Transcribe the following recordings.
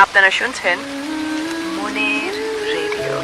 আপনারা শুনছেন মনের রেডিও।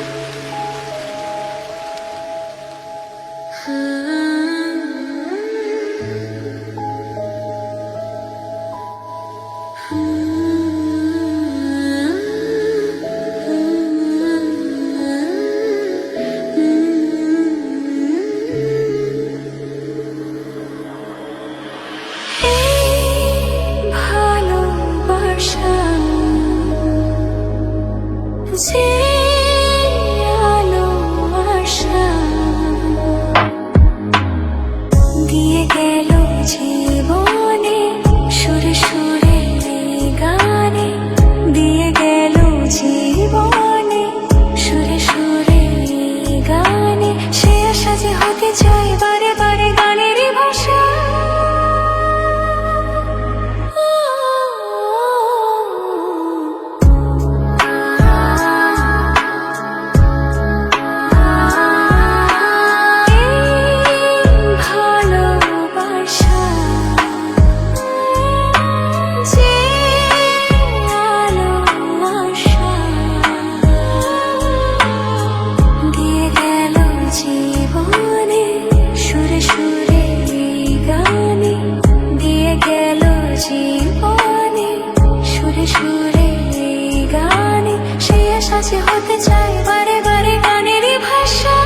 হতে চাই বারে বারে গানেরই ভাষা।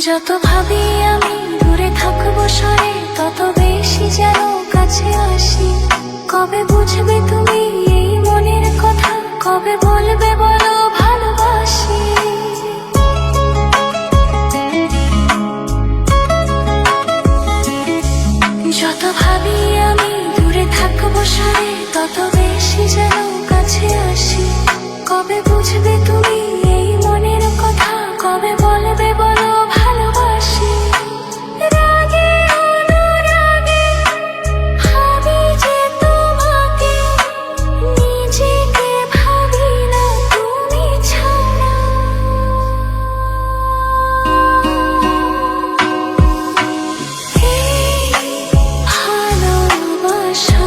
যত ভাবি আমি দূরে থাকবো সরে, তত বেশি যেন কাছে আসি। কবে বুঝবে তুমি এই মনের কথা, কবে বলবে বলো ভালোবাসি। যত ভাবি আমি দূরে থাকবো সরে, তত বেশি যেন কাছে আসি। কবে বুঝবে তুমি এই মনের কথা, কবে বলবে বলো ভালোবাসি। রাগে অনুরাগে ভাবি যে তোমাকে, নিজেকে ভাবি না তুমি ছাড়া। এই ভালোবাসা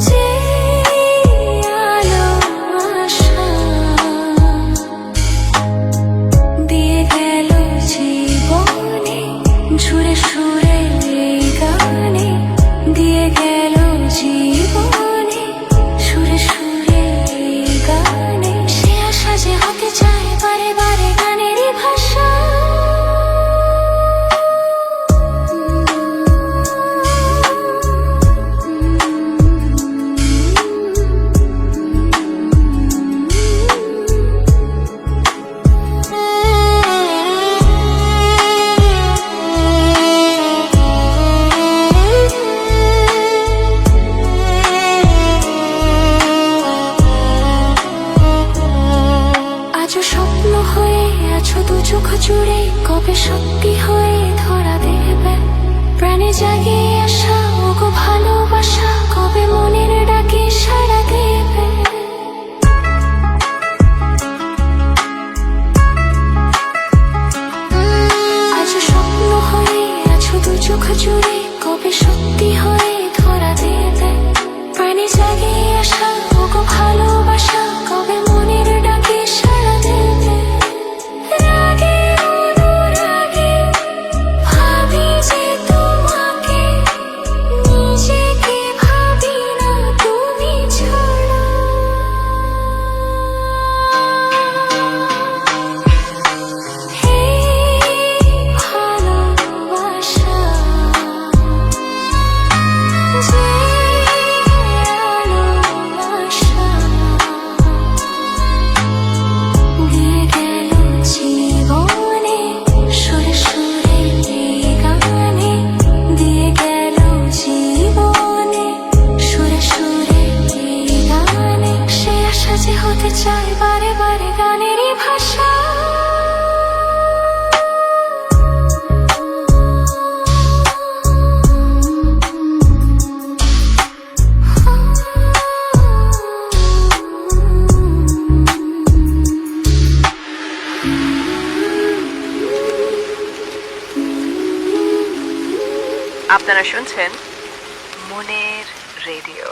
যে আলো আশা, চাই বারে বারে গানেরই ভাষা। আপনারা শুনছেন মনের রেডিও।